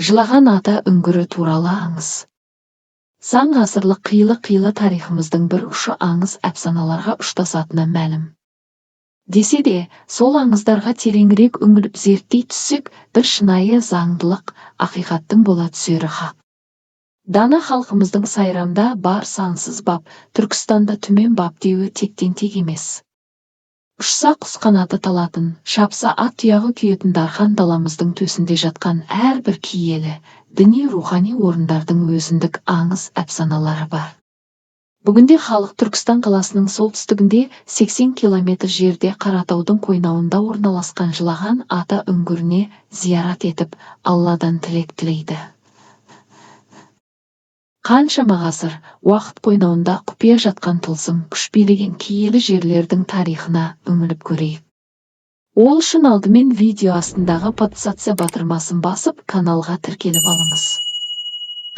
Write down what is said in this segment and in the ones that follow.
Жылаған ата үңгірі туралы аңыз. Сан ғасырлық қилы-қилы тарихымыздың бір ұшы аңыз әпсаналарға ұштасатыны мәлім. Десе де, сол аңыздарға тереңірек үңіліп зерттей түссек, бір шынайы заңдылық, ақиқаттың бола түсері хақ. Дана халқымыздың сайрамда бар сансыз бап, Түркістанда түмен бап деуі тектен тек емес. Ұшса құс қанаты талатын, шапса ат тұяғы күйетін дархан даламыздың төсінде жатқан әрбір киелі, діни рухани орындардың өзіндік аңыз әпсаналары бар. Бүгінде халық Түркістан қаласының солтүстігінде 80 километр жерде Қаратаудың қойнауында орналасқан Жылаған ата үңгіріне зиярат етіп, Алладан тілек тілейді. Қаншама ғасыр уақыт қойнауында құпия жатқан тылсым күш билеген киелі жерлердің тарихына үңіліп көрейік. Ол үшін алдымен видео астындағы подписация батырмасын басып, каналға тіркеліп алыңыз.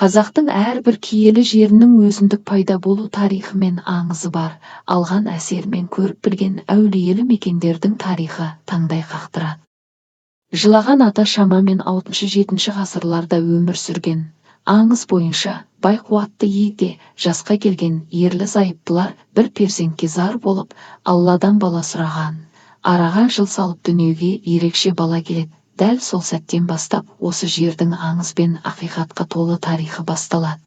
Қазақтың әрбір киелі жерінің өзіндік пайда болу тарихы мен аңызы бар, алған әсермен көріп білген әулиелі мекендердің тарихы таңдай қақтырады. Жылаған ата шамамен 6-7 ғасырларда өмір сүрген. Аңыз бойынша, бай қуатты егде жасқа келген ерлі зайыптылар бір перзентке зар болып, Алладан бала сұраған. Араға жыл салып дүниеге ерекше бала келеді. Дәл сол сәттен бастап осы жердің аңыз бен ақиқатқа толы тарихы басталады.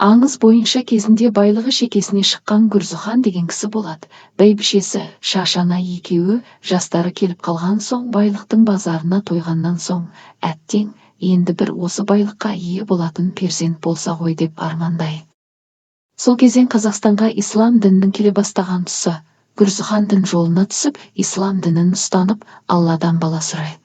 Аңыз бойынша кезінде байлығы шекесіне шыққан Гүрзіхан деген кісі болады. Бәйбішесі Шашана екеуі жастары келіп қалған соң байлықтың базарына тойғаннан соң, әттең енді бір осы байлыққа ие болатын перзент болса ғой деп армандайды. Сол кезең Қазақстанға ислам дінінің келе бастаған тұсы. Гүрзіхан дін жолына түсіп, ислам дінін ұстанып, Алладан бала сұрайды.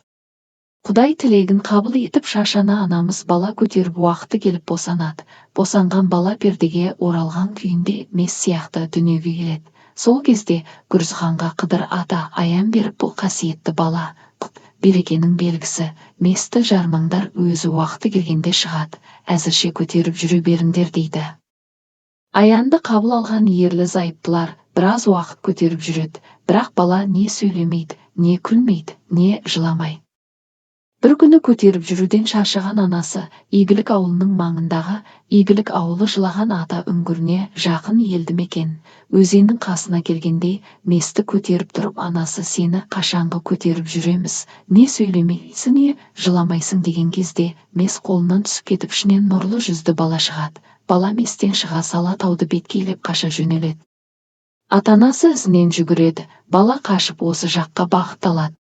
Құдай тілегін қабыл етіп, Шашана анамыз бала көтеріп уақыты келіп босанады. Босанған бала пердеге оралған күйінде мес сияқты дүниеге келеді. Сол кезде Гүрзіханға Қыдыр ата аян беріп, бұл қасиетті бала берекенің белгісі, месті жармаңдар өзі уақыты келгенде шығады, әзірше көтеріп жүре беріңдер дейді. Аянды қабыл алған ерлі зайыптылар біраз уақыт көтеріп жүреді, бірақ бала не сөйлемейді, не күлмейді, не жыламайды. Бір күні көтеріп жүруден шаршаған анасы Игілік ауылының маңындағы Игілік ауылы Жылаған ата үңгіріне жақын елді мекен. Өзеннің қасына келгенде месті көтеріп тұрып, анасы сені қашанғы көтеріп жүреміз, не сөйлемейсің, не жыламайсың деген кезде мес қолынан түсіп кетіп, ішінен нұрлы жүзді бала шығады. Бала местен шыға сала тауды беткейлеп қаша жөнеледі. Ата-анасы ізінен жүгіреді, бала қашып осы жаққа бағыт алады.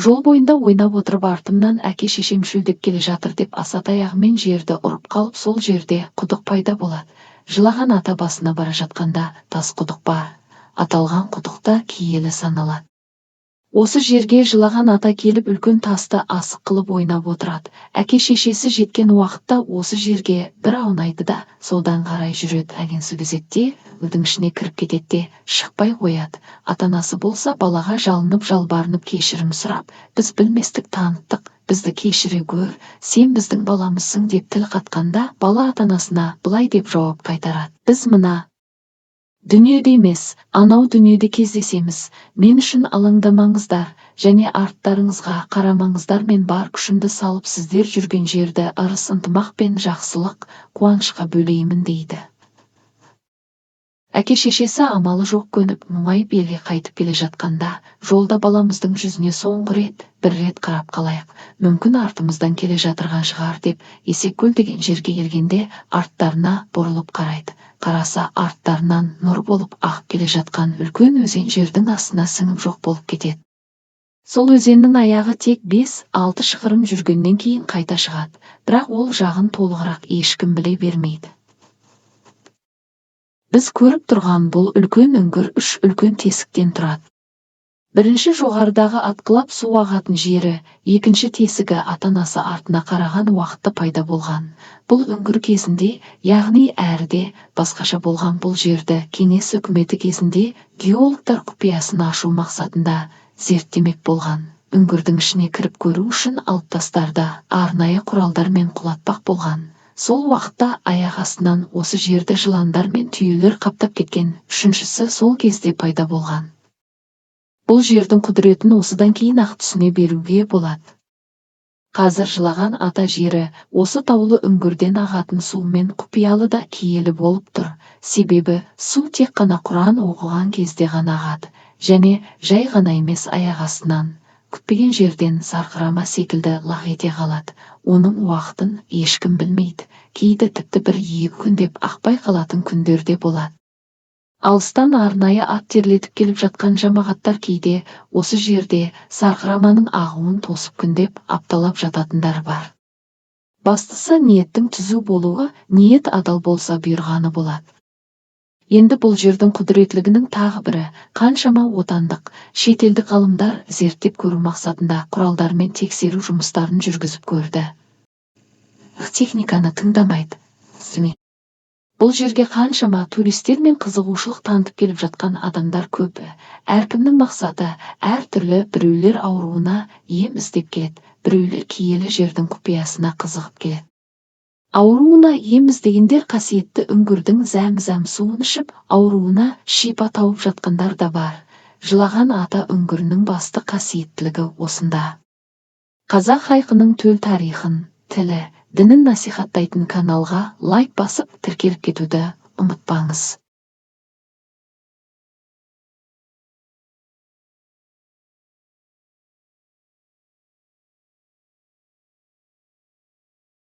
Жол бойында ойнап отырып, артымнан әке шешем шөлдеп келе жатыр деп асатаяғымен жерді ұрып қалып, сол жерде құдық пайда болады. Жылаған ата басына бара жатқанда тас құдық бар. Аталған құдықта киелі саналады. Осы жерге Жылаған ата келіп үлкен тасты асық қылып ойнап отырады. Әке шешесі жеткен уақытта осы жерге бір аунайды да содан қарай жүреді. Әгенсі күзетте өлдің ішіне кіріп кетеді де шықпай қояды. Ата-анасы болса балаға жалынып жалбарынып кешірім сұрап, біз білместік таныттық, бізді кешіре көр, сен біздің баламызсың деп тіл қатқанда, бала ата-анасына былай деп жауап қайтарады: біз мына дүниеде емес, анау дүниеде кездесеміз. Мен үшін алаңдамаңыздар, және арттарыңызға қарамаңыздар. Мен бар күшімді салып сіздер жүрген жерді ырыс ынтымақ пен жақсылық, қуанышқа бөлеймін дейді. Әке шешесі амалы жоқ көніп, мұңайып елге қайтып келе жатқанда, жолда баламыздың жүзіне соңғы рет, бір рет қарап қалайық, мүмкін артымыздан келе жатырған шығар деп, Есеккөл деген жерге келгенде арттарына бұрылып қарайды. Қараса арттарынан нұр болып ағып келе жатқан үлкен өзен жердің астына сіңіп жоқ болып кетеді. Сол өзеннің аяғы тек 5-6 шақырым жүргеннен кейін қайта шығады, бірақ ол жағын толығырақ ешкім біле бермейді. Біз көріп тұрған бұл үлкен үңгір 3 үлкен тесіктен тұрады. Бірінші жоғарыдағы атқылап су ағатын жері, екінші тесігі ата-анасы артына қараған уақытта пайда болған. Бұл үңгір кезінде, яғни әріде басқаша болған бұл жерді кеңес үкіметі кезінде геологтар құпиясын ашу мақсатында зерттемек болған. Үңгірдің ішіне кіріп көру үшін алып тастарды арнайы құралдармен құлатпақ болған. Сол уақытта аяқ астынан осы жерді жыландар мен түйелер қаптап кеткен. Үшіншісі сол кезде пайда болған. Бұл жердің құдіретін осыдан кейін ақ түсіне беруге болады. Қазір жылаған ата жері осы таулы үңгірден ағатын сумен құпиялы да киелі болып тұр. Себебі су тек қана Құран оқыған кезде ғана ағады, және жай ғана емес аяқ астынан, күтпеген жерден сарқырама секілді лақ ете қалады. Оның уақытын ешкім білмейді. Кейде тіпті 1-2 күн деп ақпай қалатын күндер де болады. Алыстан арнайы ат терлетіп келіп жатқан жамағаттар кейде осы жерде сарқыраманың ағуын тосып күндеп апталап жататындар бар. Бастысы ниеттің түзу болуы, ниет адал болса бұйырғаны болады. Енді бұл жердің құдіретлігінің тағы бірі, қаншама отандық, шетелдік ғалымдар зерттеп көру мақсатында құралдармен тексеру жұмыстарын жүргізіп көрді. Техниканы тыңдамайды. Бұл жерге қаншама туристер мен қызығушылық танытып келіп жатқан адамдар көпі. Әркімнің мақсаты әр түрлі. Біреулер ауруына ем іздеп келеді, біреулер киелі жердің құпиясына қызығып келеді. Ауруына ем іздегендер қасиетті үңгірдің зәм-зәм суын ішіп, ауруына шипа тауып жатқандар да бар. Жылаған ата үңгірінің басты қасиеттілігі осында. Қазақ халқының төл тарихын, тілі, дінін насихаттайтын каналға лайк басып тіркеліп кетуді ұмытпаңыз.